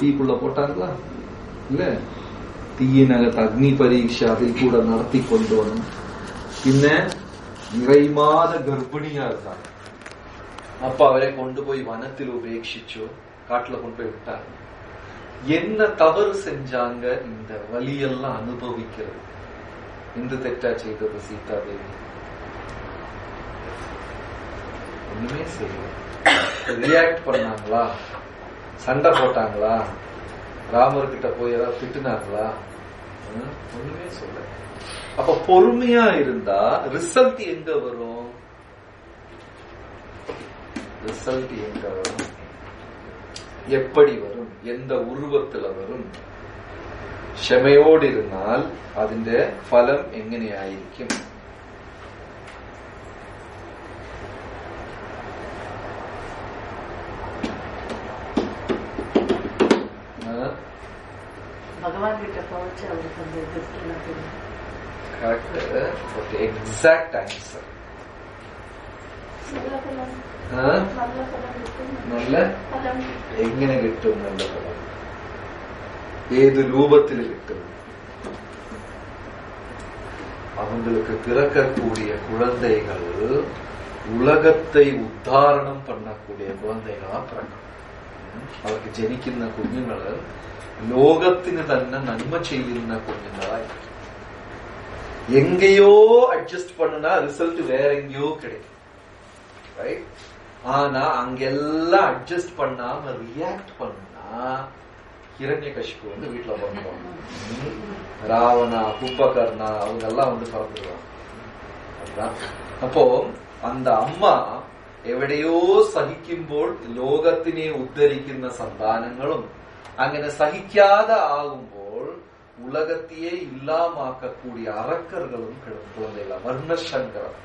தீக்குள்ள போட்டாங்களா? இல்ல, தீயினகத்து அக்னி பரீட்சை அதை கூட நடத்தி கொண்டு வரணும். பின்ன நிறைமாத கர்ப்பிணியா இருக்காங்க. அப்ப அவரை கொண்டு போய் வனத்தில் உபேட்சிச்சோ, காட்டுல கொண்டு போய் விட்டாங்க. என்ன தவறு செஞ்சாங்க? இந்த வலியெல்லாம் அனுபவிக்கிறது. இந்த தெற்றா செய்தது சீதா தேவி? ஒண்ணுமே செய்யல. ரியாக்ட் பண்ணாங்களா? சண்டை போட்டாங்களா? ராமர்கிட்ட போய் ஏதாவது திட்டுனாங்களா? ஒண்ணுமே சொல்ல. அப்ப பொறுமையா இருந்தா ரிசல்ட் எங்க வரும்? ரிசல்ட் எங்க வரும்? எப்படி வரும்? எந்த உருவத்துல வரும்? ക്ഷമയോடு இருந்தால் അതിന്റെ ഫലം എങ്ങനെയായിരിക്കും? ഭഗവാൻ കിட்ட പോച്ച് അവർക്ക് அந்த കറക്റ്റ് എക്സാക്ട് ആൻസർ. നല്ല എങ്ങനെ കിട്ടും? നല്ല ഫലം ഏത് രൂപത്തിൽ കിട്ടും? அவங்களுக்கு பிறக்கக்கூடிய குழந்தைகள் உலகத்தை உத்தாரணம் பண்ணக்கூடிய குழந்தைகளா பிறக்கும். അവർക്ക് ജനിക്കുന്ന കുഞ്ഞുങ്ങള് ലോകത്തിന് തന്നെ നന്മ ചെയ്യുന്ന കുഞ്ഞുങ്ങളായി. എങ്കയോ അഡ്ജസ്റ്റ് பண்ணா ரிசல்ட் வேற எங்கேயோ கிடைக்கும். ரைட்? ஆனா அங்கெல்லாம் அட்ஜஸ்ட் பண்ணாம ரியாக்ட் பண்ணா ஹிரண்யகசிபு வந்து வீட்டுல பண்ணுவாங்க. ராவணா, கும்பகர்ணா அவங்க எல்லாம் வந்து பறந்துடுவாங்க. அப்போ அந்த അമ്മ എവിടെയോ സഹിക്കുമ്പോൾ ലോകത്തിനെ ഉദ്ധരിക്കുന്ന സന്താനങ്ങളും അങ്ങനെ സഹിക്കാതെ ആകുമ്പോൾ உலகத்தையே இல்லாமக்கக்கூடிய அரக்கர்களும் குழந்தைகள். வர்ணசங்கரம்,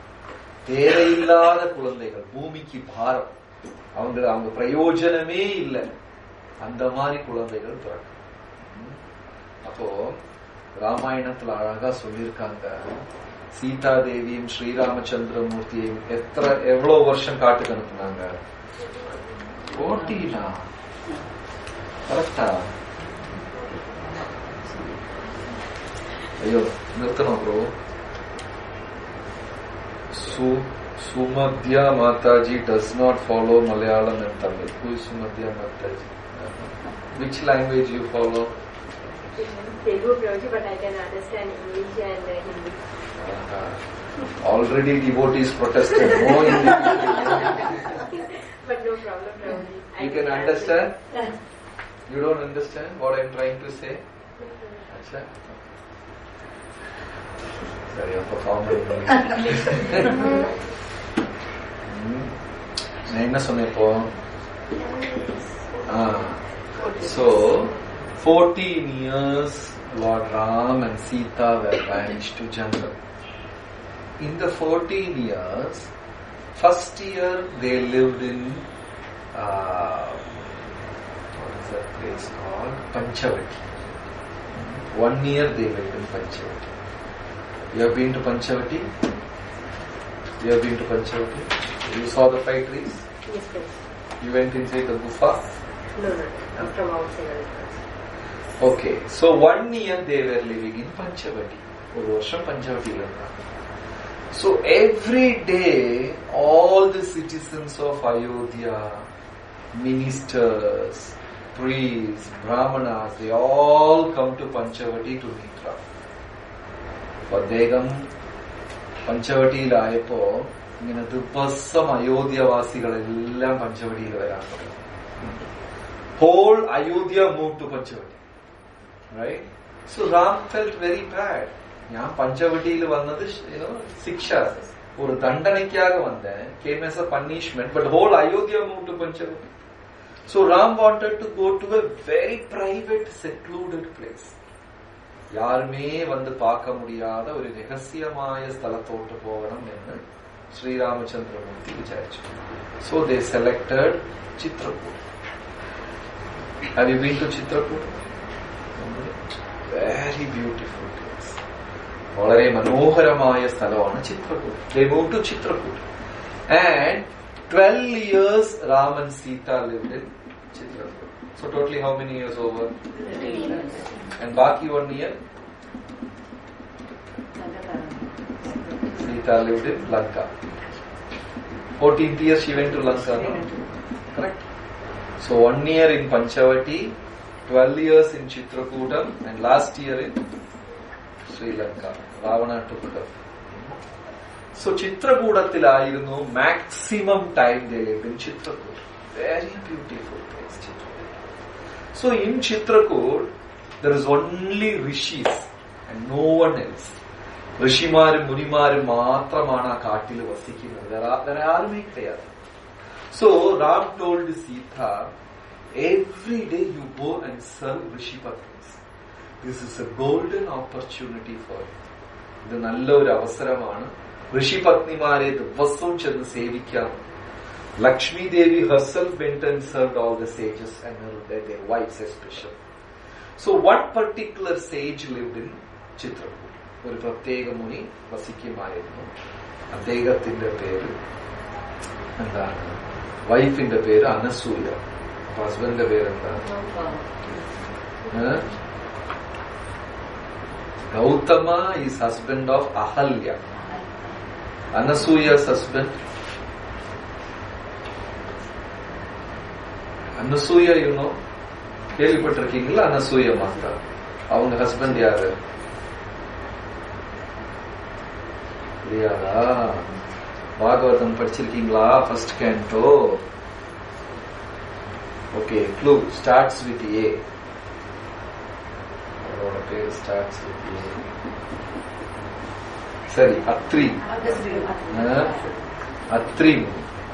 தேவையில்லாத குழந்தைகள், பூமிக்கு பாரம், அவங்க பிரயோஜனமே இல்லை, அந்த மாதிரி குழந்தைகள் பிறக்கும். அப்போ ராமாயணத்துல அழகா சொல்லியிருக்காங்க, சீதா தேவியும் ஸ்ரீராமச்சந்திரமூர்த்தியையும் எவ்வளவு வருஷம் காட்டுக்கு அனுப்புனாங்க? 14 கரெக்டா? ஐயோ நிறுத்தணும் bro. Sumadhya Mataji does not follow Malayalam and Tamil. Who is Sumadhya Mataji? Which language you follow? Telugu, but I can understand English and Hindi. Already devotees protested. No English. But no problem, Prabhuji. You can understand? You don't understand what I am trying to say? Acha. Sorry, I'm performing. நான் என்ன சொன்னேன் இப்போ? So 14 years Lord Ram and Sita were banished to jungle. In the 14 years, first year they lived in what is that place called? Panchavati. 1 year they lived in Panchavati. You have been to Panchavati? You have been to Panchavati? You saw the 5 trees? Yes, please. You went inside the gufa? No. I'm from outside. Okay, so 1 year they were living in Panchavati. ஒரு வருஷம் பஞ்சவட்டியில் இருந்தாங்க. So every day all the citizens of Ayodhya, ministers, priests, brahmanas, they all come to Panchavati to meet Ram. അദ്ദേഹം പഞ്ചവട്ടിയിലായപ്പോ ഇങ്ങനെ ദിവസം അയോധ്യവാസികളെല്ലാം പഞ്ചവടിയിൽ വരാൻ തുടങ്ങി. Whole Ayodhya move to Panchavati. Right? So Ram felt very bad. ഞാൻ പഞ്ചവടിയിൽ വന്നത് ശിക്ഷ, ഒരു ദണ്ഡനയ്ക്കാக വന്നேன், came as a punishment, but whole Ayodhya moved to Panchavati. So Ram wanted to go to a very private, secluded place. யாருமே வந்து பார்க்க முடியாத ஒரு ரகசியമായ ஸ்தலத்தோட்டு போகணும் என்று ஸ்ரீராமச்சந்திரமூர்த்தி விசாரிச்சு. So they selected Chitrakoot. Have you been to Chitrakoot? Very beautiful place. വളരെ മനോഹരമായ സ്ഥലമാണ് Chitrakoot. They moved to Chitrakoot. And 12 years Ram and Sita lived in Chitrakoot. So totally how many years over? And Baki 1 year? Sita lived in Lanka. 14th year she went to Lanka. No? Correct. So 1 year in Panchavati, 12 years in Chitrakoodam, and last year in Sri Lanka. Ravana took it up. So Chitrakoodatilayirunnu maximum time they lived in Chitrakood. Very beautiful place, Chitrakood. So in Chitrakood, there is only rishis and no one else. Rishimarum Munimarum മാത്രമാണ് ആ കാട്ടിൽ വസിക്കുന്നത്. വേറെ ആരുമേ கிடையாது. So Ram told Sita, every day you go and serve Rishi Patnis. This is a golden opportunity for you. ഇത് നല്ലൊരു അവസരമാണ്. ഋഷി പത്നിമാരെ ദിവസവും ചെന്ന് സേവിക്കാം. Lakshmi Devi herself went and served all the sages and their wives especially. So one particular sage lived in Chitrakoot. ഒരു പ്രത്യേക മുനി വസിക്കുമായിരുന്നു. അദ്ദേഹത്തിന്റെ പേര് എന്താണ്? വൈഫിന്റെ പേര് അനസൂയ. ഹസ്ബൻഡിന്റെ പേരെന്താണ്? Gautama is husband of Ahalya. Anasuya's husband. Anasuya, you know, கேள்விப்பட்டிருக்கீங்களா? அனசூயா மாதா. அவங்க ஹஸ்பண்ட் யாரு? இல்லையாடா? பாகவதம் படிச்சிருக்கீங்களா? First canto. Okay, clue starts with A. அவரோட பேர் ஸ்டார்ட்ஸ் வித் ஏ. சரி, அத்ரி.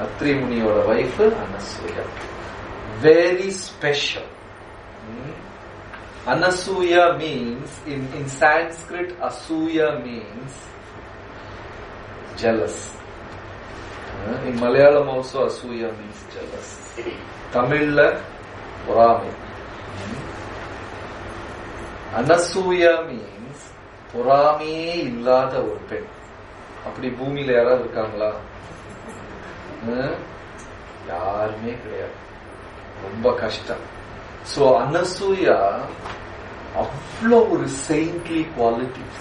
அத்ரி முனியோட wife Anasuya. Very special. Anasuya means, in Sanskrit, Asuya means jealous. In Malayalam also Asuya means jealous. Tamil பொறாமை. Anasuya means பொறாமையே இல்லாத ஒரு பெண். அப்படி பூமியில யாராவது இருக்காங்களா? யாருமே கிடையாது. ரொம்ப கஷ்டம். So Anasuya அவ்வளோ ஒரு saintly qualities.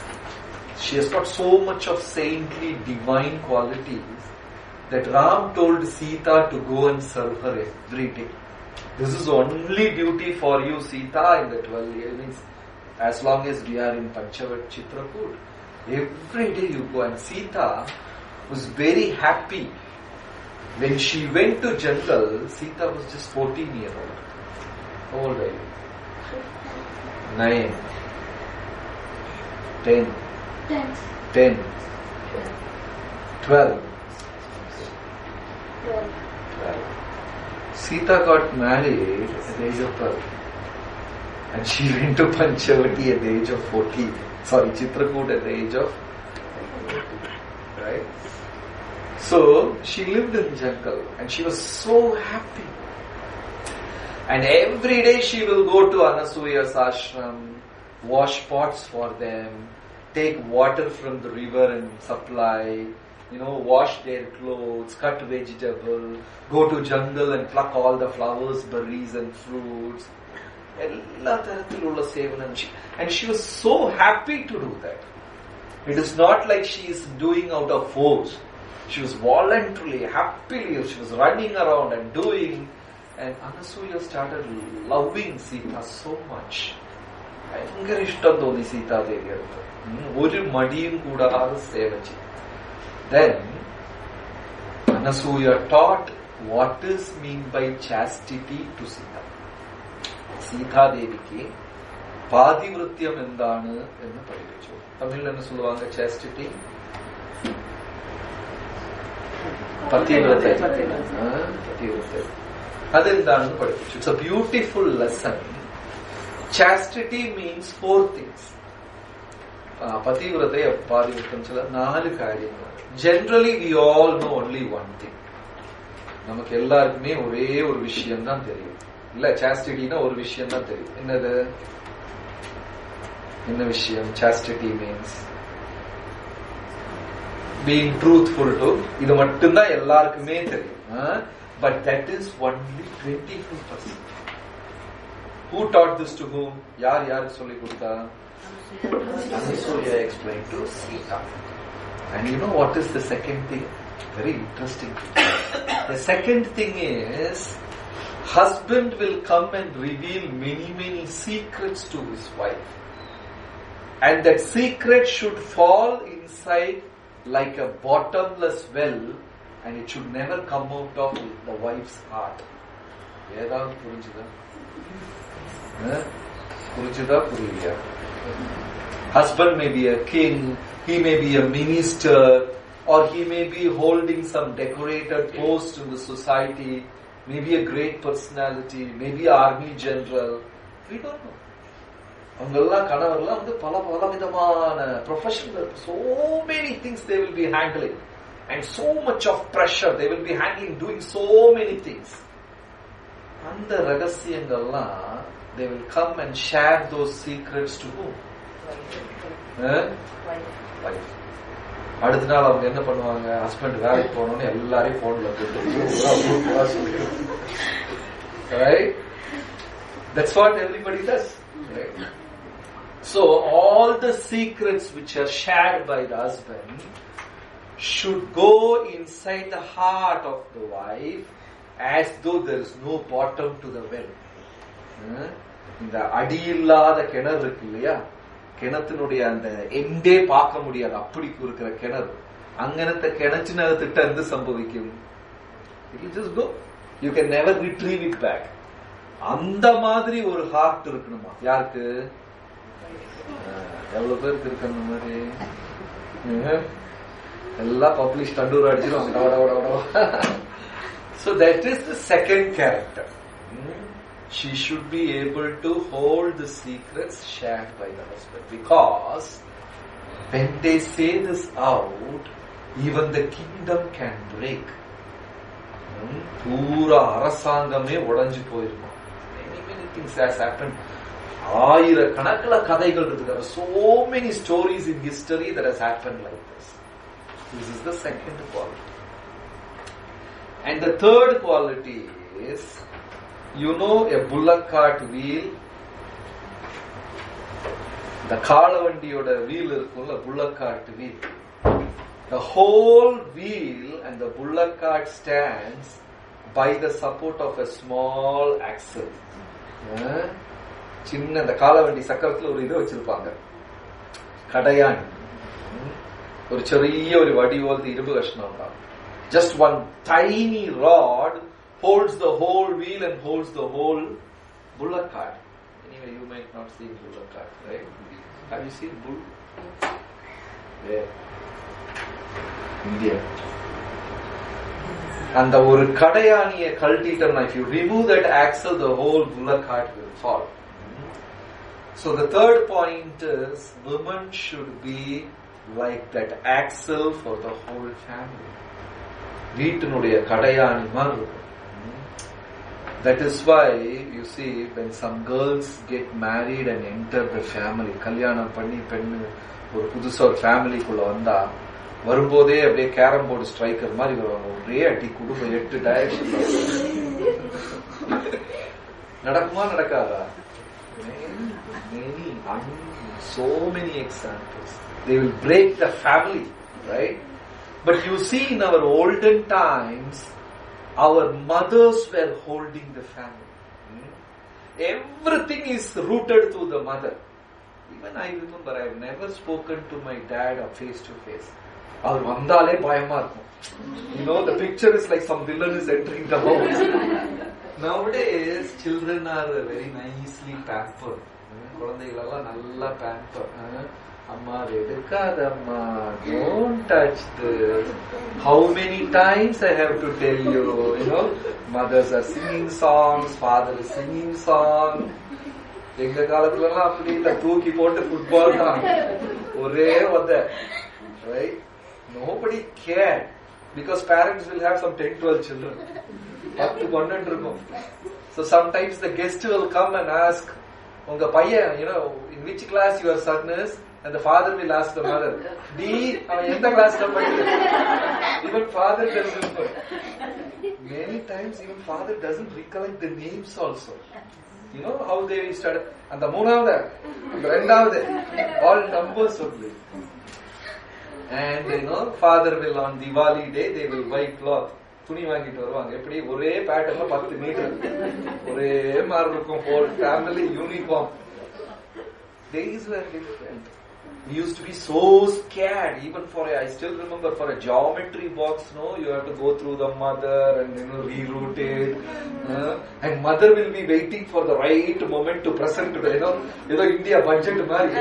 She has got so much of saintly divine qualities that Ram told Sita to go and serve her every day. This is only duty for you, Sita, in the 12 years. Means as long as we are in Panchavat Chitrakoot, every day you go. And Sita was very happy. When she went to jungle, Sita was just 14 years old. How old are you? 9, 10, 12. Sita got married at the age of 12. And she went to Panchavati at the age of 14. Sorry, Chitrakoot at the age of 14. Right? So, she lived in the jungle and she was so happy. And every day she will go to Anasuya's ashram, wash pots for them, take water from the river and supply, wash their clothes, cut vegetable, go to jungle and pluck all the flowers, berries and fruits. And she was so happy to do that. It is not like she is doing out of force. She was voluntarily, happily, she was running around and doing. And Anasuya started loving Sita so much. ഭയങ്കര ഇഷ്ടം തോന്നി സീതാദേവി അടുത്ത്. ഒരു മടിയും കൂടാതെ സേവിച്ചു. Then Anasuya taught what is meant by chastity to Sita. സീതാദേവിക്ക് പാതിവൃത്യം എന്താണ് എന്ന് പഠിപ്പിച്ചു. തമിഴിൽ என்ன சொல்லுவாங்க? chastity, പതിവ്രത. അതെന്താണെന്ന് പഠിപ്പിച്ചു. It's a beautiful lesson. Chastity means 4 things. Pativrata, പാതിവൃത്യം, ചില 4 കാര്യങ്ങൾ. Generally we all know only one thing. நமக்கு எல்லாருக்குமே ஒரே ஒரு விஷயம் தான் தெரியும். இல்ல, சாஸ்டிட்டினா ஒரு விஷயம் தான் தெரியும். என்னது? என்ன விஷயம்? Chastity means being truthful to. இது மட்டும்தான் எல்லாருக்குமே தெரியும். But that is only 24%. Who taught this to whom? Yaar solli kodutha? Anasuya explained to Sita. And you know what is the second thing? Very interesting. The second thing is, husband will come and reveal many secrets to his wife. And that secret should fall inside like a bottomless well, and it should never come out of the wife's heart. ஏதாவது புரிஞ்சுதா? புரிஞ்சுதா புரியலையா? Husband may be a king, he may be a minister, or he may be holding some decorated post in the society, maybe a great personality, maybe an army general. We don't know. அவங்கெல்லாம் கணவர்லாம் பல விதமான professional, so many things they will be handling, and so much of pressure they will be handling, doing so many things. அந்த ரகசியங்கள்லாம் they will come and share those secrets to whom? Wife. அடுத்த நாள் அவங்க என்ன பண்ணுவாங்க? Husband வேலைக்கு போனோன்னு எல்லாரையும் போன்ல போட்டு right? That's what everybody does, right? So all the secrets which are shared by the husband should go inside the heart of the wife as though there is no bottom to the well. இந்த அடி இல்லாத கிணறு இருக்கு இல்லையா, கிணத்தினுடைய அந்த எண்டே பார்க்க முடியாது, அப்படி இருக்கிற கிணறு, அங்கனத்தை கிணச்சினத்திட்ட இருந்து சம்பவிக்கும். It will just go. You can never retrieve it back. அந்த மாதிரி ஒரு ஹார்ட் இருக்கணுமா? யாருக்கு? எவ்வளவு பேருக்கு இருக்கு அந்த மாதிரி? எல்லாம் பப்ளிஷ் தண்டூர் அடிச்சிடும். So that is the second character. She should be able to hold the secrets shared by the husband, because when they say this out, even the kingdom can break. Pura அரசாங்கமே உடைஞ்சு போயிருக்கும். Many things has happened. ஆயிரக்கணக்கில் கதைகள் இருக்கு. There are so many stories in history that has happened like this. This is the second quality. And the third quality is, you know, a bullock cart wheel. The காளவண்டியோட wheel இருக்கும்ல, bullock cart wheel. The whole wheel and the bullock cart stands by the support of a small axle. சின்ன அந்த காளவண்டி சக்கரத்துல ஒரு இது வச்சிருப்பாங்க, கடையான், ஒரு சிறிய ஒரு வடிவோல் இரும்பு கஷ்ணம் தான். Just one tiny rod holds the whole wheel and holds the whole bullock cart. Anyway, you might not see bullock cart, right? Have you seen bull? Where? India. And the ஒரு கடையானியை கழட்டிட்டோம்னா, if you remove that axle, the whole bullock cart will fall. So the third point is, women should be like that axle for the whole family. வீட்டினுடைய கடையாணி மாதிரி இருக்கும். That is why you see, when some girls get married and enter the family, கல்யாணம் பண்ணி பெண்ணு ஒரு புதுசா ஒரு ஃபேமிலிக்குள்ள வந்தா, வரும்போதே அப்படியே கேரம் போர்டு ஸ்ட்ரைக்கர் மாதிரி வருவாங்க. ஒரே அடி குடும்பம் 8 டைரக்ஷன். நடக்குமா நடக்காதா? So many examples. They will break the family, right? But you see, in our olden times, our mothers were holding the family. Everything is rooted to the mother. Even I remember, I have never spoken to my dad face to face. அவர் வந்தாலே பயமா இருக்கும். You know, the picture is like some villain is entering the house. Nowadays, children are very nicely pampered. குழந்தைகளெல்லாம் நல்லா pampered. அம்மா எடுக்காதம்மா, don't touch this. How many times I have to tell you, you know, mothers are singing songs, father is singing song. எங்க காலத்துல எல்லாம் அப்படி இல்ல, தூக்கி போட்டு football தான், ஒரே வந்த, right? Nobody cared, because parents will have some 10-12 children. 10-12 இருக்கும். So sometimes the guest will come and ask, உங்க பையன், you know, in which class your son is? And the father will ask the mother, அவன் எந்த கிளாஸ்ல படிக்கிறான்? Even father doesn't know. Many times even father doesn't recollect the names also. You know how they started? And the Moonavada, and the Rendavada, all numbers only. And father will on Diwali day, they will buy cloth. துணி வாங்கிட்டு வருவாங்க. எப்படி ஒரே பேட்டர்ன்ல 10 metre ஒரே மாதிரி இருக்கும். whole family uniform. Days were different. We used to be so scared, even I still remember for a geometry box, you have to go through the mother and reroute it. And mother will be waiting for the right moment to present to India budget mari.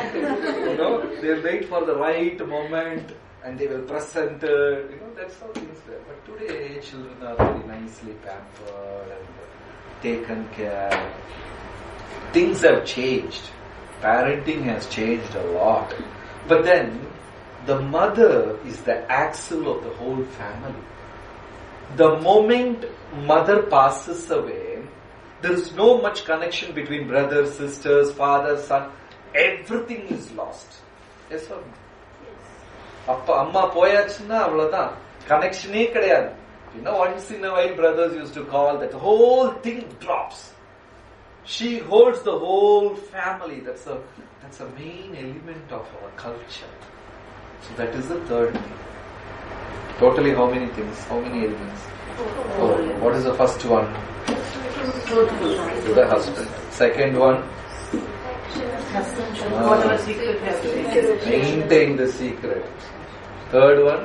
They'll wait for the right moment and they will present it. That's how things were. But today, children are very nicely pampered and taken care. Things have changed. Parenting has changed a lot. But then, the mother is the axle of the whole family. The moment mother passes away, there is no much connection between brothers, sisters, father, son. Everything is lost. Yes or no? அப்பா அம்மா போயாச்சுன்னா அவ்வளவுதான், கனெக்ஷனே கிடையாது. Once in a while brothers used to call, that whole thing drops. She holds the whole family. That's a main element of our culture. So that is the third thing. Totally how many things? How many elements? Four. What is the first one? To the husband. Second one? Whatever secret has to be. Maintain the secret. Third one?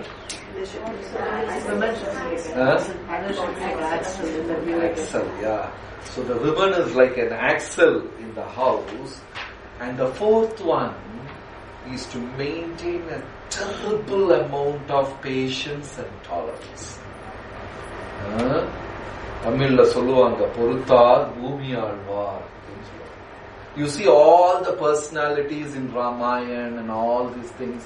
Axle, yeah. So the woman is like an axle in the house. And the fourth one is to maintain a terrible amount of patience and tolerance. Tamilla சொல்லுவாங்க பொறுத்தார் பூமி Alvar. You see all the personalities in Ramayana and all these things.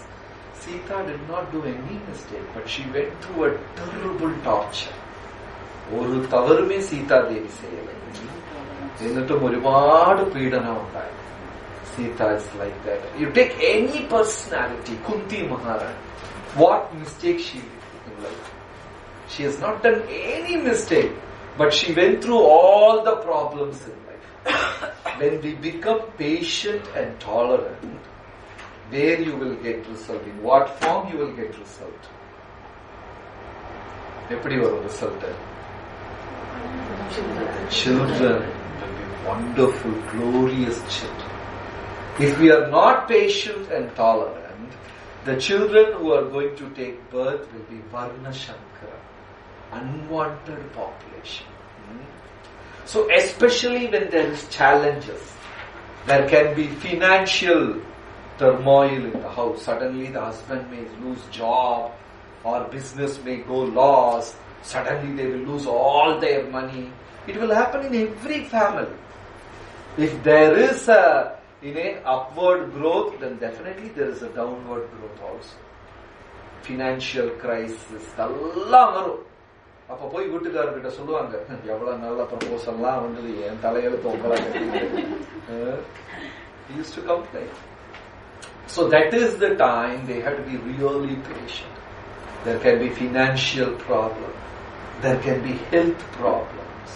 Sita did not do any mistake, but she went through a terrible torture. ஒரு தவறுமே சீதா தேவி செய்யலை. എന്നിട്ടും ഒരുപാട് പീഡനം ഉണ്ടായി. Sita is like that. You take any personality, Kunti Maharani, what mistake she did in life? She has not done any mistake, but she went through all the problems in life. When we become patient and tolerant, where you will get result, in what form you will get result? எப்படி வரும் result? Children will be wonderful, glorious children. If we are not patient and tolerant, the children who are going to take birth will be Varna Shankara, unwanted population. So especially when there is challenges, there can be financial turmoil in the house. Suddenly the husband may lose job or business may go loss. Suddenly they will lose all their money. It will happen in every family. If there is upward growth, then definitely there is a downward growth also. Financial crisis, எல்லாம் வரும். அப்ப போய் வீட்டுக்காரர்கிட்ட சொல்லுவாங்க, எவ்வளவு நல்ல ப்ரொபோசல்லாம் வந்தது, என் தலையெழுத்து உங்களா கட்டிட்டு. He used to complain. So that is the time they have to be really patient. There can be financial problems. There can be health problems.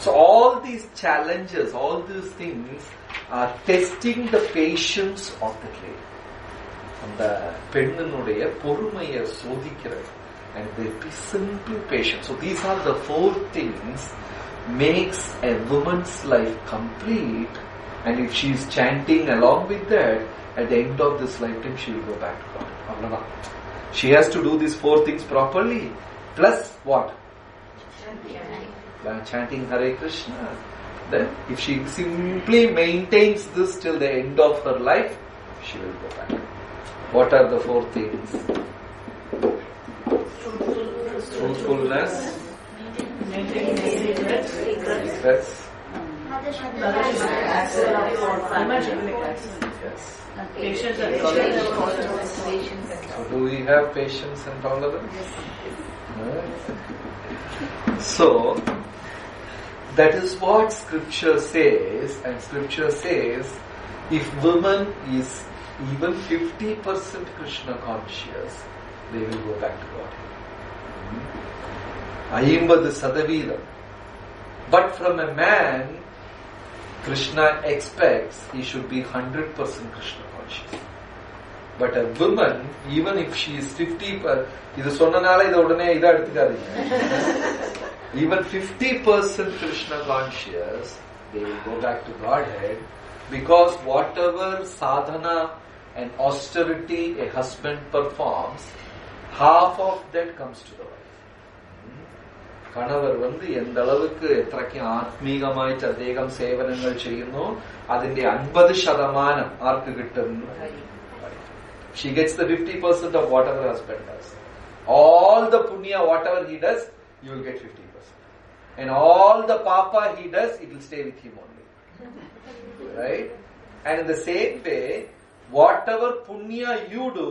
So all these challenges, all these things are testing the patience of the lady. அந்த பெண்ணினுடைய பொறுமையை சோதிக்கிறது. And they be simply patient. So these are the 4 things makes a woman's life complete. And if she is chanting along with that, at the end of this lifetime she will go back to God. Avladha. She has to do these 4 things properly. Plus what? Chanting Hare Krishna. Then if she simply maintains this till the end of her life, she will go back. What are the 4 things? Truthfulness, secrets, yes. Patience and tolerance. So do we have patience and tolerance? So that is what scripture says, and scripture says if woman is even 50% Krishna conscious, they will go back to God. 50%. But from a man, Krishna expects he should be 100% Krishna conscious. But a woman, even if she is 50%, even 50% Krishna conscious, they will go back to Godhead, because whatever sadhana and austerity a husband performs, half of that comes to the wife. Kanavar എந்த அளவுக்கு എത്രയ്ക്ക് ആത്മീകമായിട്ട് അദ്ദേഹം സേവനങ്ങൾ ചെയ്യുന്നു അതിന്റെ 50% ആർക്ക് കിട്ടും? She gets the 50% of whatever her husband does. All the punya, whatever he does, you will get 50%. And all the papa he does, it will stay with him only. Right? And in the same way, whatever punya you do,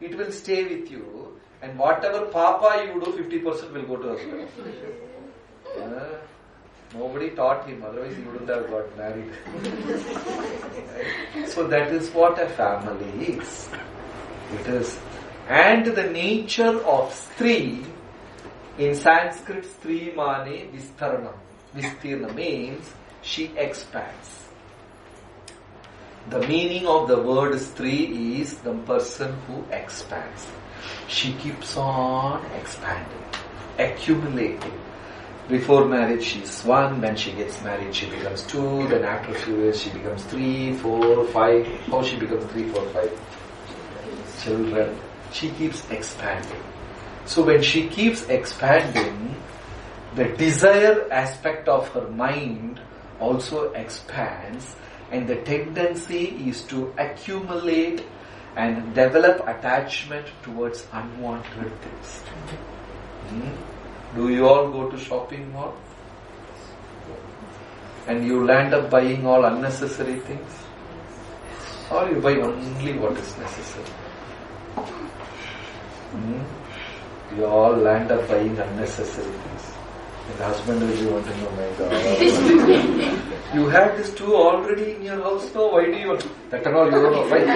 it will stay with you. And whatever papa you do, 50% will go to husband. Nobody taught him, otherwise he wouldn't have got married. Right? So that is what a family is. It is. And the nature of Stri, in Sanskrit, Stri mane Vistarnam. Vistirna means she expands. The meaning of the word Stri is the person who expands. She keeps on expanding, accumulating. Before marriage she is 1, when she gets married she becomes 2, then after a few years she becomes 3, 4, 5. How she becomes 3, 4, 5? Children. She keeps expanding. So when she keeps expanding, the desire aspect of her mind also expands, and the tendency is to accumulate and develop attachment towards unwanted things. Do you all go to shopping mall? And you land up buying all unnecessary things? Or you buy only what is necessary? You all land up buying unnecessary things. And the husband will be wanting, oh my God. You have this too already in your house now, why do you want? That and all you don't know, right?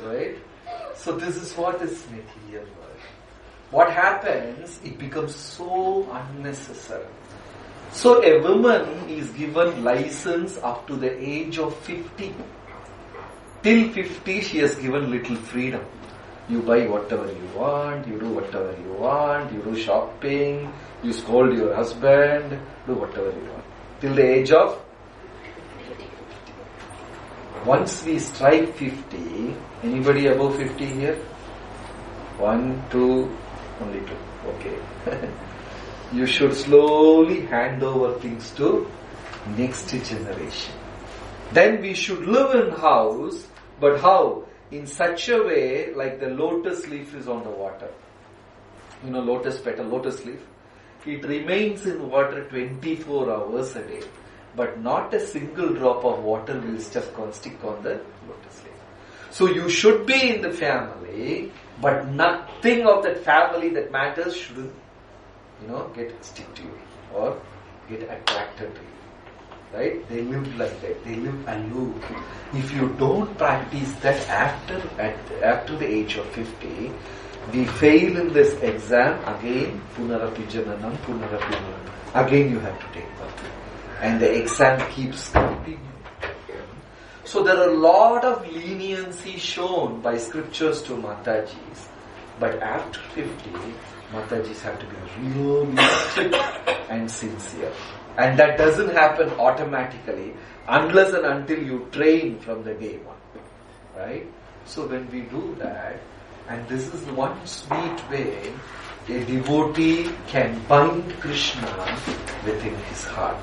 Right? So this is what is material world. What happens, it becomes so unnecessary. So a woman is given license up to the age of 50. Till 50 she has given little freedom. You buy whatever you want, you do whatever you want, you do shopping, you scold your husband, do whatever you want. Till the age of 50. Once we strike 50, anybody above 50 here? 1, 2, only 2. Okay. You should slowly hand over things to next generation. Then we should live in house, but how? In such a way, like the lotus leaf is on the water. You know, lotus petal, lotus leaf. It remains in water 24 hours a day. But not a single drop of water will just stick on the lotus leaf. So you should be in the family, but nothing of that family that matters shouldn't, stick to you or get attracted to you. Right? They live like that. They live aloof. If you don't practice that after the age of 50, we fail in this exam again. Punarapi jananam, punarapi jananam. Again you have to take birth, and the exam keeps continuing. So there are a lot of leniency shown by scriptures to Matajis, but after 50, Matajis have to be really strict and sincere. And that doesn't happen automatically unless and until you train from the day one. Right? So when we do that, and this is one sweet way a devotee can bind Krishna within his heart.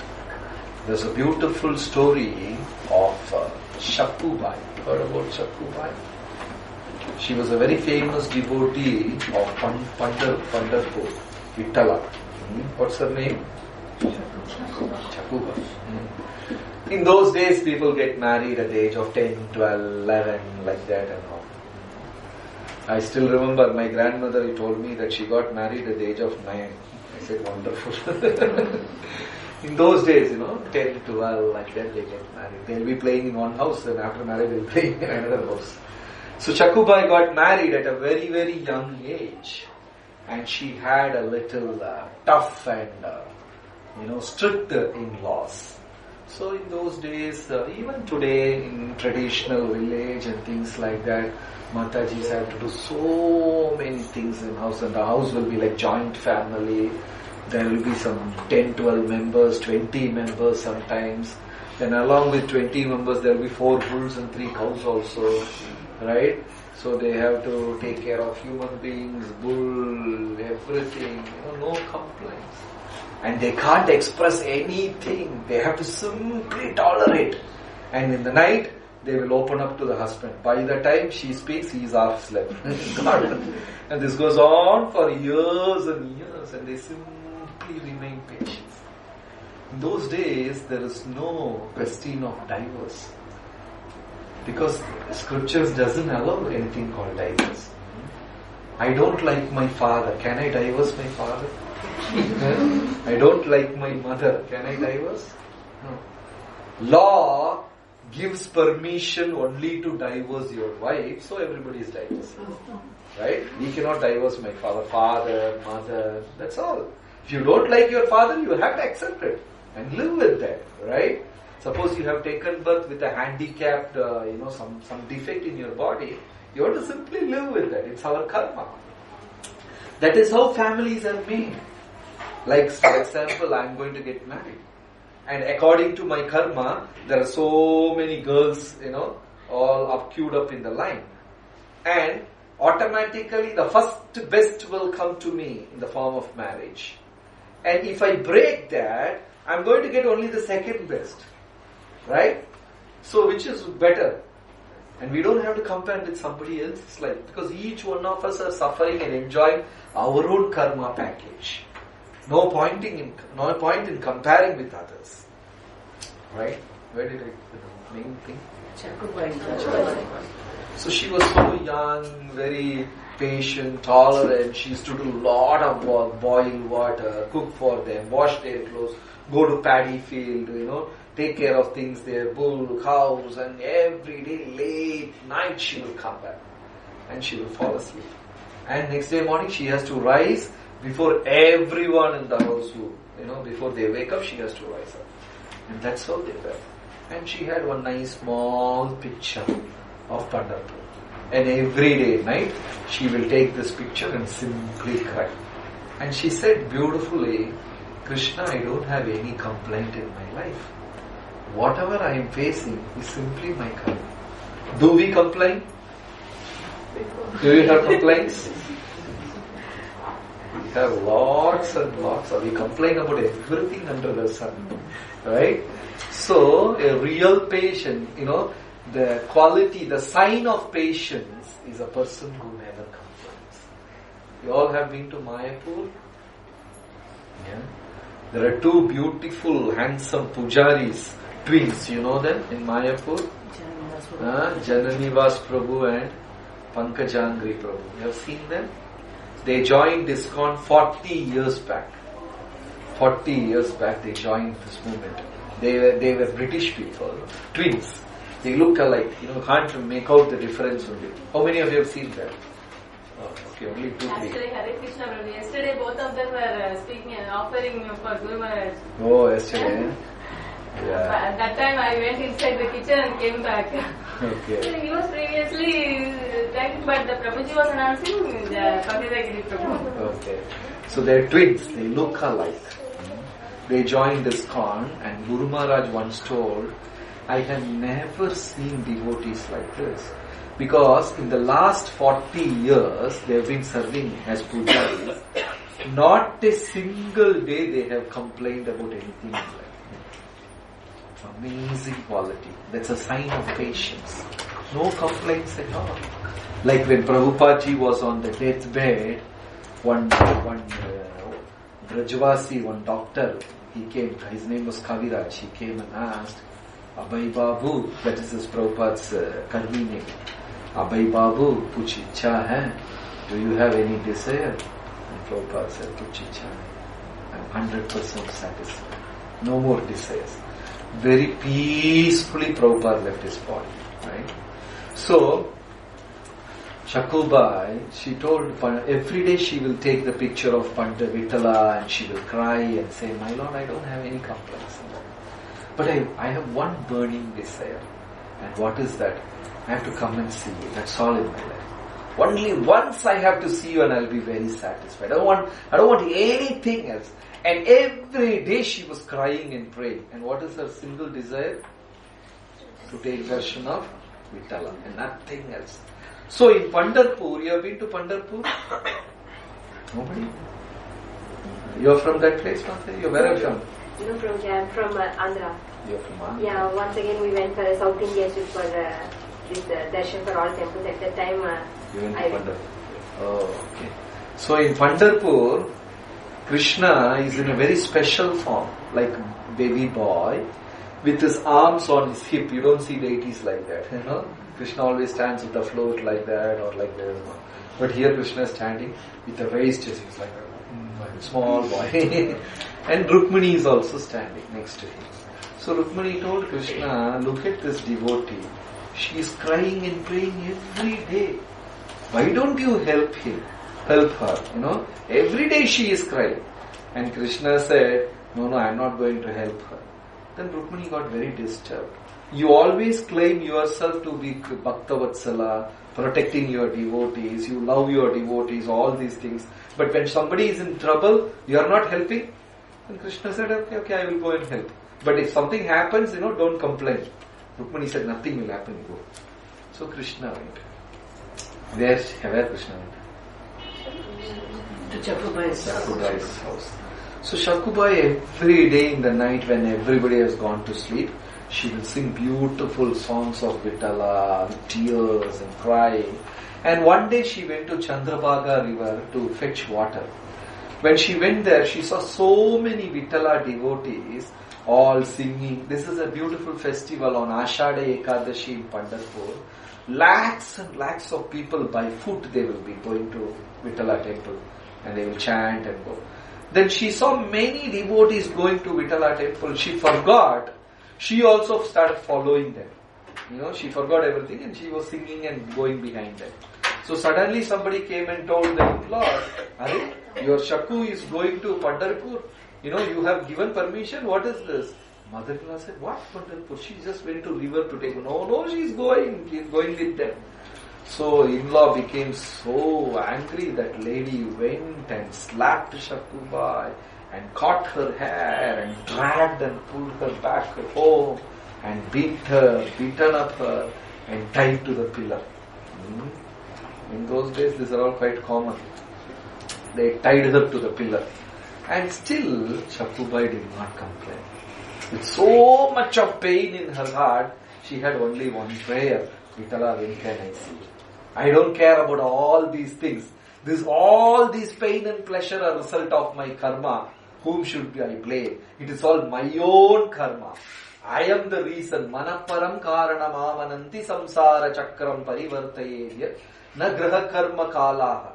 There's a beautiful story of Shakubai. Heard about Shakubai? She was a very famous devotee of Pandharpur, Vittala. What's her name? Shakubai. In those days, people get married at the age of 10, 12, 11, like that and all. I still remember my grandmother told me that she got married at the age of 9. I said, wonderful. In those days, 10, 12, like that, they get married. They'll be playing in one house, and after marriage, they'll play in another house. So Shakubai got married at a very, very young age. And she had a little tough and strict in-laws. So in those days, even today in traditional village and things like that, Matajis have to do so many things in house, and the house will be like joint family. There will be some 10, 12 members, 20 members sometimes. Then along with 20 members, there will be 4 bulls and 3 cows also, right? So they have to take care of human beings, bull, everything, no complaints. And they can't express anything. They have to simply tolerate. And in the night, they will open up to the husband. By the time she speaks, he is half asleep. And this goes on for years and years. And they simply remain patient. In those days, there is no question of divorce. Because scriptures doesn't allow anything called divorce. I don't like my father. Can I divorce my father? I don't like my mother. Can I divorce? No. Law gives permission only to divorce your wife, so everybody is divorcing. Right? We cannot divorce my father, mother, that's all. If you don't like your father, you have to accept it and live with that, right? Suppose you have taken birth with a handicapped, some defect in your body, you have to simply live with that. It's our karma. That is how families are made. Like, for example, I am going to get married. And according to my karma, there are so many girls, all queued up in the line. And automatically the first best will come to me in the form of marriage. And if I break that, I am going to get only the second best. Right? So which is better? And we don't have to compare with somebody else's life, because each one of us are suffering and enjoying our own karma package. No point in comparing with others. Right? Where did I main thing? So she was so young, very patient, tolerant. She used to do a lot of work, boil water, cook for them, wash their clothes, go to paddy field, take care of things there, bull, cows, and every day, late night she will come back and she will fall asleep. And next day morning she has to rise before everyone in the house before they wake up, she has to rise up. And that's how they were. And she had one nice small picture of Pandharpur. And every day night, she will take this picture and simply cry. And she said beautifully, Krishna, I don't have any complaint in my life. Whatever I am facing is simply my karma. Do we complain? Do you have complaints? We have lots and lots of. We complain about everything under the sun. Right? So, a real patient, the quality, the sign of patience is a person who never complains. You all have been to Mayapur? Yeah. There are 2 beautiful, handsome pujaris, twins, you know them in Mayapur? Jananivas Prabhu and Pankajangri Prabhu. You have seen them? They joined ISKCON 40 years back. 40 years back they joined this movement. They were British people, twins. They look alike, can't make out the difference only. How many of you have seen that? Oh, okay, only 2, 3. Actually, Hare Krishna Prabhu, yesterday both of them were speaking and offering for Guru Maharaj. Oh, yesterday? Yeah. At that time I went inside the kitchen and came back. Okay. He was previously thanking, but the Prabhuji was announcing the Kanaiyyadesh Prabhu. Okay. So they're twins, they look alike. They joined ISKCON, and Guru Maharaj once told, I have never seen devotees like this. Because in the last 40 years, they have been serving as pujaris. Not a single day they have complained about anything in life. Amazing quality. That's a sign of patience. No complaints at all. Like when Prabhupada ji was on the deathbed, one Brajvasi, one doctor, he came, his name was Kaviraj, he came and asked, Abhay Babu, that is his Prabhupada's Karmi name, Abhay Babu, kuch ichha hai? Do you have any desire? And Prabhupada said, kuch ichha hai. I'm 100% satisfied. No more desires. Very peacefully Prabhupada left his body. Right? So, Shakubai, she told, every day she will take the picture of Pandit Vittala and she will cry and say, my Lord, I don't have any complaints. But I have one burning desire. And what is that? I have to come and see you. That's all in my life. Only once I have to see you and I'll be very satisfied. I don't want anything else. And every day she was crying and praying. And what is her single desire? To take darshan of Vittala and nothing else. So in Pandharpur, you have been to Pandharpur? Nobody? You're from that place, Mate? You're where are you from? No, from Andhra. You're from Andhra? Yeah, once again we went for a South Indian trip for this darshan for all temples. At that time, you went to Pandharpur. Oh, okay. So in Pandharpur, Krishna is in a very special form, like baby boy, with his arms on his hip. You don't see deities like that, you know. Krishna always stands with a float like that or like this. But here Krishna is standing with a raised chest. He's like a small boy. And Rukmini is also standing next to him. So Rukmini told Krishna, look at this devotee. She is crying and praying every day. Why don't you help her? You know, every day she is crying. And Krishna said, no, I am not going to help her. Then Rukmini got very disturbed. You always claim yourself to be Bhakta Vatsala, protecting your devotees, you love your devotees, all these things. But when somebody is in trouble, you are not helping. And Krishna said, okay, I will go and help. But if something happens, don't complain. Rukmini said, nothing will happen, go. So Krishna went. Where Krishna went? To Shakubai's house. So Shakubai, every day in the night when everybody has gone to sleep, she will sing beautiful songs of Vittala, with tears and crying. And one day she went to Chandrabhaga river to fetch water. When she went there, she saw so many Vittala devotees all singing. This is a beautiful festival on Ashada Ekadashi in Pandharpur. Lakhs and lakhs of people by foot they will be going to Vittala temple and they will chant and go. Then she saw many devotees going to Vittala temple. She forgot. She also started following them. She forgot everything and she was singing and going behind them. So suddenly somebody came and told them, Lord, your Shaku is going to Pandharpur. You have given permission. What is this? Mother-in-law said, what Pandharpur? She just went to river to take. No, she's going. She's going with them. So in-law became so angry that lady went and slapped Shakubai and caught her hair and dragged and pulled her back home and beaten up her and tied to the pillar. In those days, these are all quite common. They tied her to the pillar. And still, Shakubai did not complain. With so much of pain in her heart, she had only one prayer. Vittala, when can I see? I don't care about all these things. All these pain and pleasure are a result of my karma. Whom should I blame? It is all my own karma. I am the reason. Manaparam karanam amananti samsara chakram parivartayedya na graha karma kalaha.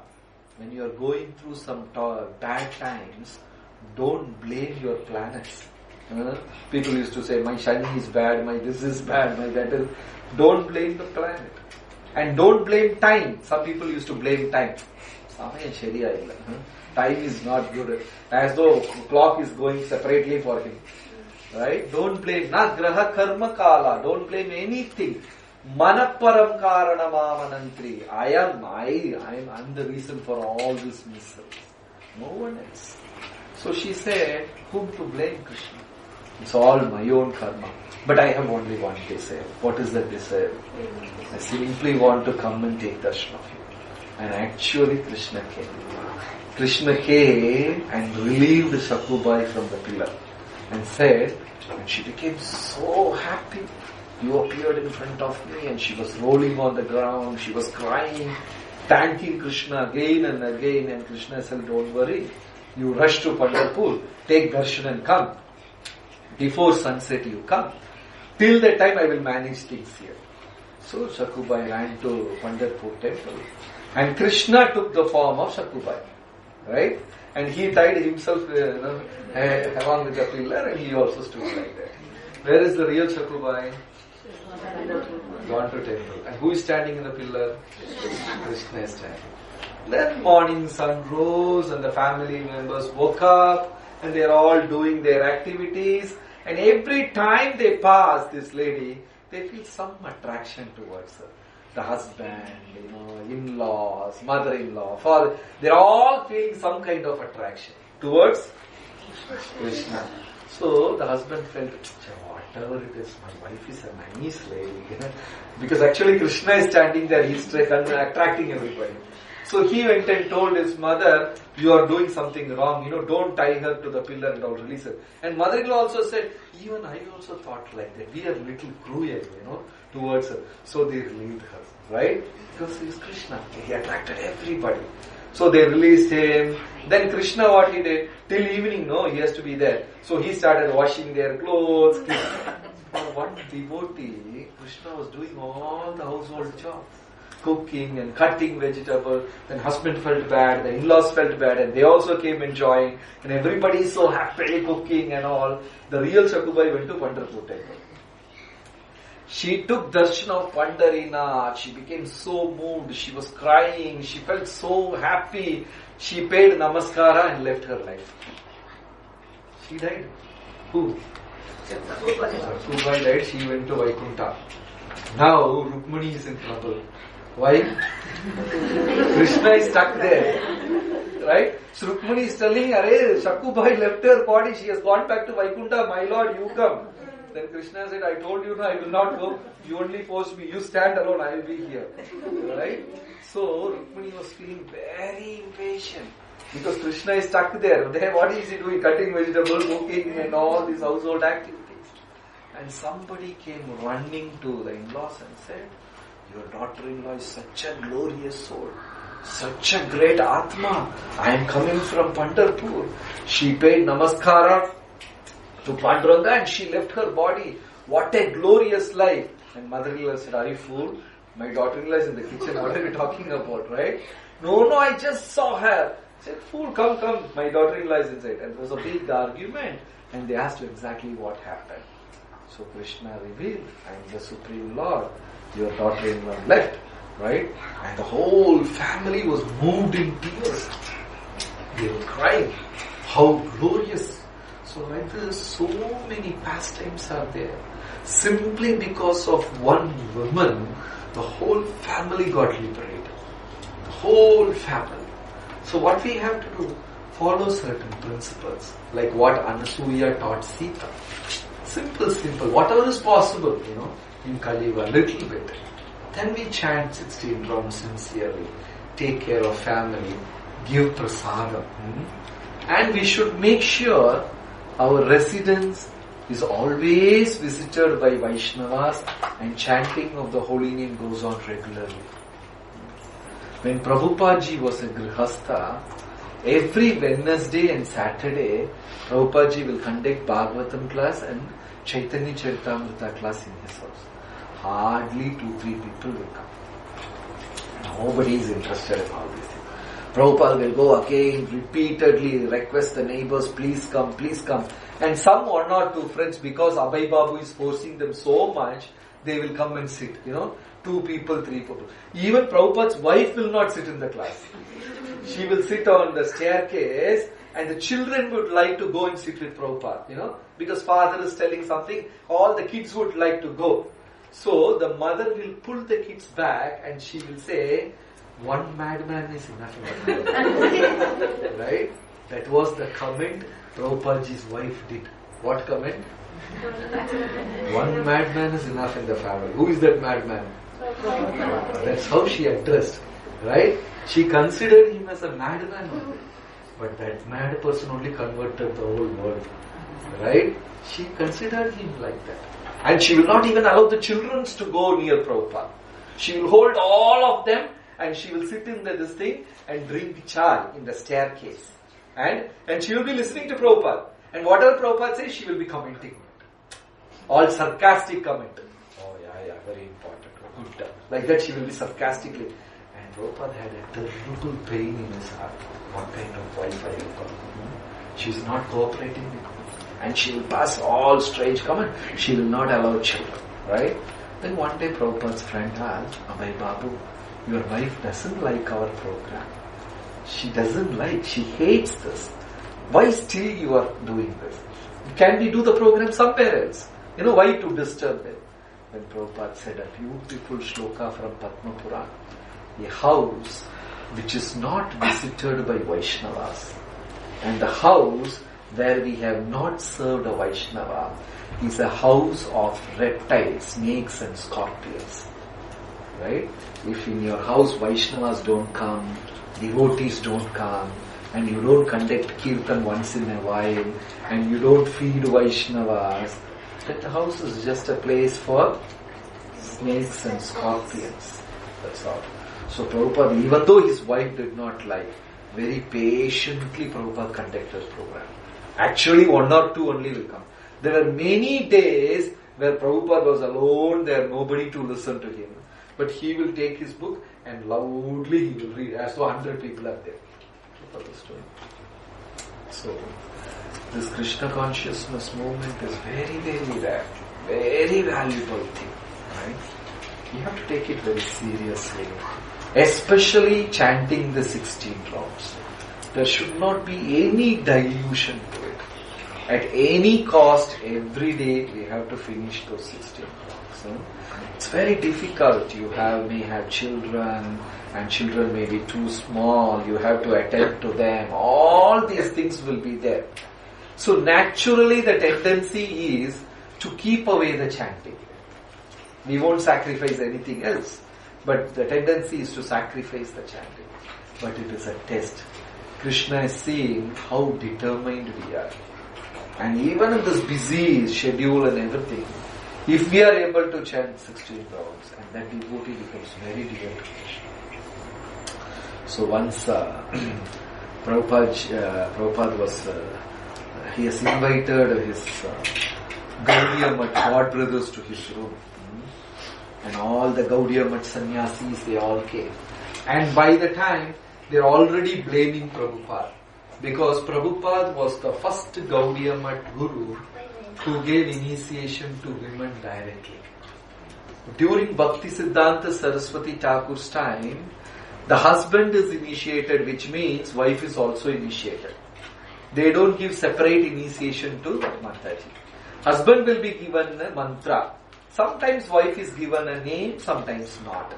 When you are going through some bad times, don't blame your planets. People used to say, my Shani is bad, my this is bad, my that is. Don't blame the planet. And don't blame time. Some people used to blame time. Time is not good. As though clock is going separately for him. Right? Don't blame. Na graha karma kala. Don't blame anything. Manapparam karanam amanantri. I am the reason for all this misery. No one else. So she said, whom to blame, Krishna? It's all my own karma. But I have only one desire. What is that desire? I simply want to come and take darshan of you. And actually Krishna came. Krishna came and relieved Shakubai from the pillar and said, and she became so happy. You appeared in front of me and she was rolling on the ground. She was crying, thanking Krishna again and again. And Krishna said, don't worry. You rush to Pandharpur, take darshan and come. Before sunset you come. Till that time I will manage things here. So Shakubai ran to Pandharpur temple. And Krishna took the form of Shakubai. Right? And he tied himself along with the pillar and he also stood like that. Where is the real Shakubai? Gone to temple. And who is standing in the pillar? Krishna is standing. Then morning sun rose and the family members woke up and they are all doing their activities. And every time they pass this lady, they feel some attraction towards her. The husband, in-laws, mother-in-law, father, they're all feeling some kind of attraction towards Krishna. So the husband felt, whatever it is, my wife is a nice lady. Because actually Krishna is standing there, he's attracting everybody. So he went and told his mother, you are doing something wrong, don't tie her to the pillar and I'll release her. And mother-in-law also said, even I also thought like that. We are a little cruel, towards her. So they relieved her, right? Because he is Krishna. He attracted everybody. So they released him. Then Krishna, what he did? Till evening, he has to be there. So he started washing their clothes. One devotee, Krishna was doing all the household jobs. Cooking and cutting vegetables. Then husband felt bad, the in-laws felt bad, and they also came enjoying. And everybody is so happily cooking and all. The real Shakubai went to Pandharpur temple. She took darshan of Pandharinath. She became so moved. She was crying. She felt so happy. She paid namaskara and left her life. She died. Who? Shakubai died. She went to Vaikuntha. Now Rukmani is in trouble. Why? Krishna is stuck there. Right? So Rukmani is telling, Shakubai left her body. She has gone back to Vaikuntha. My lord, you come. Then Krishna said, I told you, I will not go. You only force me. You stand alone, I will be here. Right? So Rukmani was feeling very impatient. Because Krishna is stuck there. There, what is he doing? Cutting vegetables, cooking and all these household activities. And somebody came running to the in-laws and said, your daughter-in-law is such a glorious soul. Such a great Atma. I am coming from Pandharpur. She paid namaskara to Panduranga and she left her body. What a glorious life. And mother-in-law said, are you fool? My daughter-in-law is in the kitchen. What are you talking about, right? No, I just saw her. I said, fool, come. My daughter-in-law is inside. And there was a big argument. And they asked exactly what happened. So Krishna revealed, I am the Supreme Lord. Your daughter-in-law left, right? And the whole family was moved in tears. They were crying. How glorious. So like this, so many pastimes are there. Simply because of one woman, the whole family got liberated. The whole family. So what we have to do? Follow certain principles. Like what Anasuya taught Sita. Simple. Whatever is possible, in Kali Yuga, little bit. Then we chant 16 rounds sincerely. Take care of family. Give prasadam. And we should make sure our residence is always visited by Vaishnavas and chanting of the holy name goes on regularly. When Prabhupada ji was a Grihastha, every Wednesday and Saturday, Prabhupada ji will conduct Bhagavatam class and Chaitanya Charitamrita class in his house. Hardly 2-3 people will come. Nobody is interested in all these things. Prabhupada will go again, repeatedly request the neighbors, please come. And some 1 or 2 friends, because Abhay Babu is forcing them so much, they will come and sit, 2 people, 3 people. Even Prabhupada's wife will not sit in the class. She will sit on the staircase and the children would like to go and sit with Prabhupada, because father is telling something, all the kids would like to go. So the mother will pull the kids back and she will say, one madman is enough in the family. Right? That was the comment Prabhupadaji's wife did. What comment? One madman is enough in the family. Who is that madman? That's how she addressed. Right? She considered him as a madman only. But that mad person only converted the whole world. Right? She considered him like that. And she will not even allow the children to go near Prabhupada. She will hold all of them and she will sit in this thing and drink chai in the staircase. And she will be listening to Prabhupada. And whatever Prabhupada says, she will be commenting. All sarcastic comment. Oh yeah, very important. Good. Like that she will be sarcastically. And Prabhupada had a terrible pain in his heart. What kind of wife I have got? She is not cooperating with me. And she will pass all strange comment. She will not allow children. Right? Then one day Prabhupada's friend asked, Abhay Babu, your wife doesn't like our program. She doesn't like, she hates this. Why still you are doing this? Can we do the program somewhere else? Why to disturb them? When Prabhupada said a beautiful shloka from Padma Purana, a house which is not visited by Vaishnavas, and the house where we have not served a Vaishnava is a house of reptiles, snakes and scorpions. Right? If in your house Vaishnavas don't come, devotees don't come, and you don't conduct kirtan once in a while, and you don't feed Vaishnavas, that house is just a place for snakes and scorpions. That's all. So Prabhupada, even though his wife did not like, very patiently Prabhupada conducted program. Actually 1 or 2 only will come. There were many days where Prabhupada was alone, there nobody to listen to him. But he will take his book and loudly he will read as though 100 people are there. So, this Krishna consciousness movement is very, very rare, very valuable thing, right? You have to take it very seriously, especially chanting the 16 rounds. There should not be any dilution to it. At any cost, every day we have to finish those 16 rounds. It's very difficult. You may have children, and children may be too small. You have to attend to them. All these things will be there. So naturally the tendency is to keep away the chanting. We won't sacrifice anything else. But the tendency is to sacrifice the chanting. But it is a test. Krishna is seeing how determined we are. And even in this busy schedule and everything, if we are able to chant 16 rounds, and that devotee becomes very dear to Krishna. So once Prabhupada was, he has invited his Gaudiya Math God brothers to his room. And all the Gaudiya Math sannyasis, they all came. And by the time, they are already blaming Prabhupada. Because Prabhupada was the first Gaudiya Math Guru who gave initiation to women directly. During Bhakti Siddhanta Saraswati Thakur's time, the husband is initiated, which means wife is also initiated. They don't give separate initiation to Mataji. Husband will be given a mantra. Sometimes wife is given a name, sometimes not.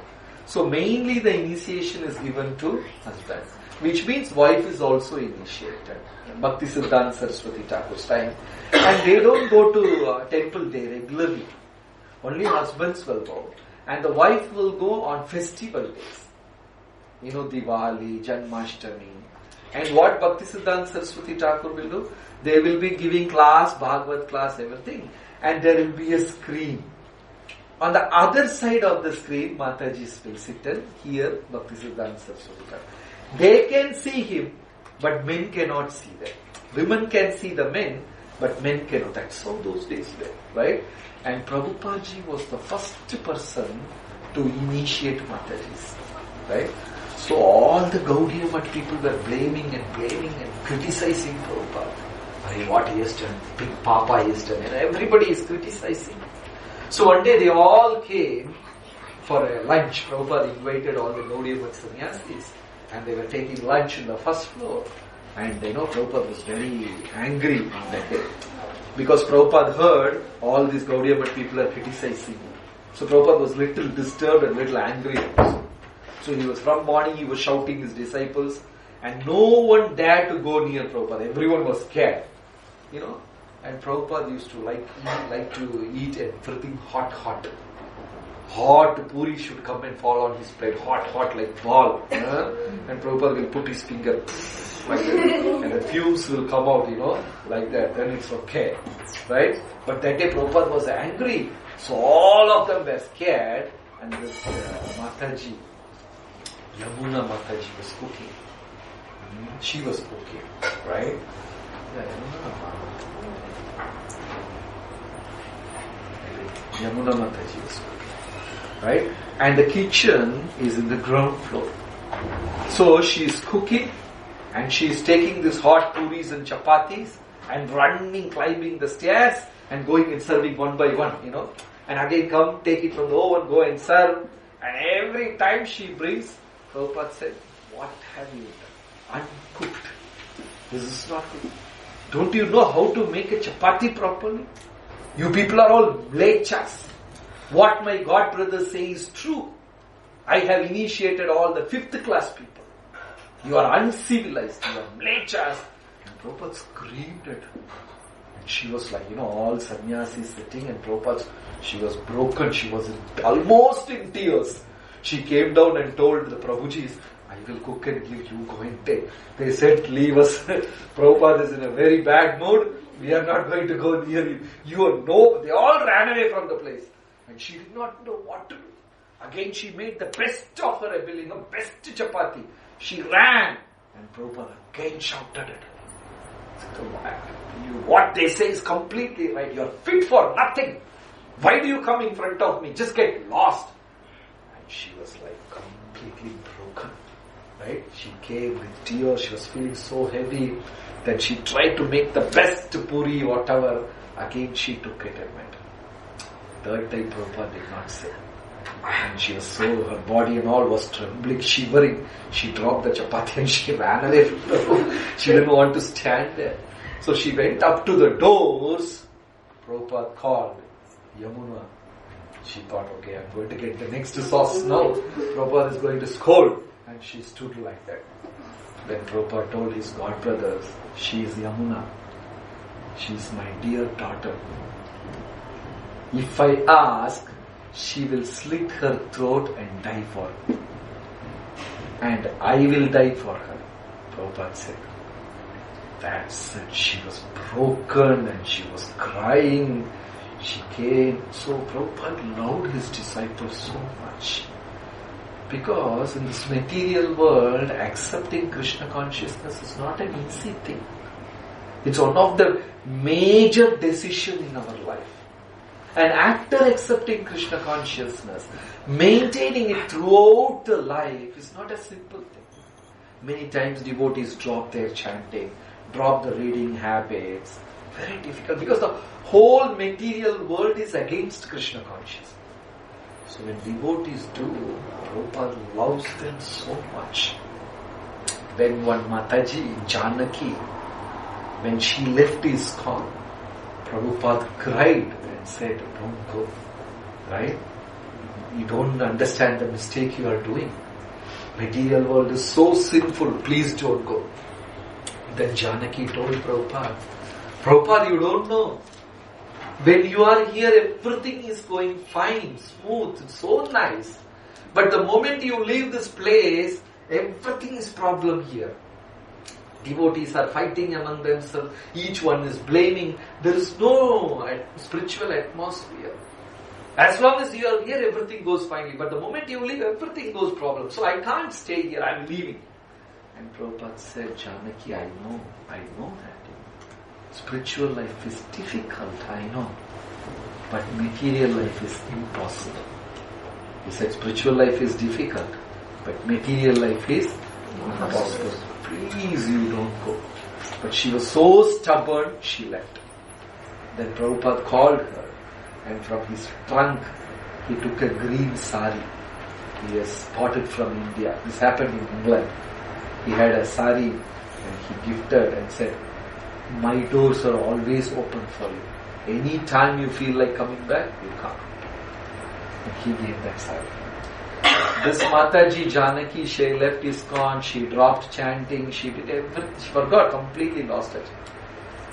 So mainly the initiation is given to husband, which means wife is also initiated. Bhakti Siddhanta Saraswati Thakur's time. And they don't go to temple day regularly. Only husbands will go. And the wife will go on festival days. Diwali, Janmashtami. And what Bhakti Siddhanta Saraswati Thakur will do? They will be giving class, Bhagavad class, everything. And there will be a screen. On the other side of the screen, Matajis will sit and hear Bhakti Siddhanta Saraswati Thakur. They can see him, but men cannot see them. Women can see the men, but men cannot. That's how those days were, right? And Prabhupada was the first person to initiate Matajis, right? So all the Gaudiya Math people were blaming and criticizing Prabhupada. What he has done, Big Papa he has done, and everybody is criticizing. So one day they all came for a lunch. Prabhupada invited all the Gaudiya Math sannyasis, and they were taking lunch in the first floor. And Prabhupada was very angry on that day. Because Prabhupada heard all these Gaudiya Math people are criticizing him. So Prabhupada was little disturbed and little angry also. So he was from morning, he was shouting his disciples, and no one dared to go near Prabhupada. Everyone was scared. And Prabhupada used to like to eat everything hot. Hot puri should come and fall on his plate. Hot like ball. And Prabhupada will put his finger like that. And the fumes will come out, like that. Then it's okay. Right? But that day Prabhupada was angry. So all of them were scared. And this Mataji, Yamuna Mataji was cooking. She was cooking. Right? Yamuna Mataji was cooking. Right? And the kitchen is in the ground floor. So she is cooking and she is taking these hot puris and chapatis and running, climbing the stairs and going and serving one by one, And again come, take it from the oven, go and serve. And every time she brings, Prabhupada said, what have you done? Uncooked. This is not good. Don't you know how to make a chapati properly? You people are all mlechas. What my god brothers say is true. I have initiated all the 5th class people. You are uncivilized. You are mlechas. And Prabhupada screamed at her. And she was like, all sannyasis sitting, and Prabhupada, she was broken. She was almost in tears. She came down and told the Prabhujis, I will cook and give you, go and take. They said, leave us. Prabhupada is in a very bad mood. We are not going to go near you. They all ran away from the place. And she did not know what to do. Again she made the best of her ability, the best chapati. She ran. And Prabhupada again shouted at her. What they say is completely right. You are fit for nothing. Why do you come in front of me? Just get lost. And she was like completely broken. Right? She came with tears. She was feeling so heavy that she tried to make the best puri, whatever. Again she took it and went. Third time Prabhupada did not say. And she was her body and all was trembling, shivering. She dropped the chapati and she ran away from the room. She didn't want to stand there. So she went up to the doors. Prabhupada called Yamuna. She thought, okay, I'm going to get the next sauce now. Prabhupada is going to scold. And she stood like that. Then Prabhupada told his godbrothers, she is Yamuna. She is my dear daughter. If I ask, she will slit her throat and die for me. And I will die for her. Prabhupada said. That's it. She was broken and she was crying. She came. So Prabhupada loved his disciples so much. Because in this material world, accepting Krishna consciousness is not an easy thing. It's one of the major decisions in our life. And after accepting Krishna consciousness, maintaining it throughout the life is not a simple thing. Many times devotees drop their chanting, drop the reading habits. Very difficult because the whole material world is against Krishna consciousness. So when devotees do, Prabhupada loves them so much. When one Mataji, Janaki, when she left ISKCON, Prabhupada cried and said, don't go. Right? You don't understand the mistake you are doing. Material world is so sinful, please don't go. Then Janaki told Prabhupada, Prabhupada, you don't know. When you are here, everything is going fine, smooth, so nice. But the moment you leave this place, everything is problem here. Devotees are fighting among themselves. Each one is blaming. There is no spiritual atmosphere. As long as you are here, everything goes finely. But the moment you leave, everything goes problem. So I can't stay here. I am leaving. And Prabhupada said, Janaki, I know that. Spiritual life is difficult, I know. But material life is impossible. He said, spiritual life is difficult. But material life is impossible. Please, you don't go. But she was so stubborn, she left. Then Prabhupada called her, and from his trunk, he took a green sari. He has bought it from India. This happened in England. He had a sari, and he gifted and said, my doors are always open for you. Any time you feel like coming back, you come. And he gave that sari. This Mataji Janaki, she left ISKCON, she dropped chanting, she did everything, she forgot, completely lost it.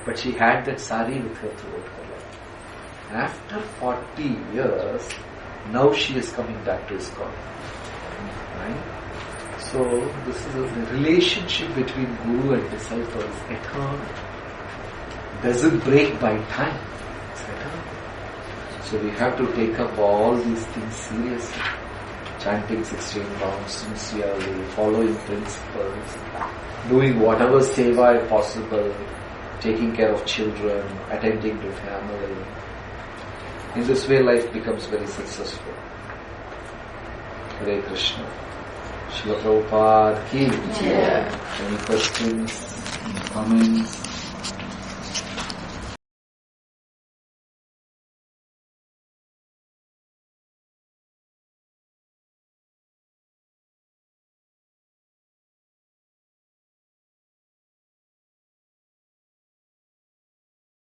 But she had that sari with her throughout her life. After 40 years, now she is coming back to ISKCON. Right? So, this is the relationship between Guru and disciple is eternal. Doesn't break by time. It's eternal. So we have to take up all these things seriously. Chanting 16 rounds sincerely, following principles, doing whatever seva possible, taking care of children, attending to family. In this way life becomes very successful. Hare Krishna. Srila Prabhupada ki. Any questions, comments?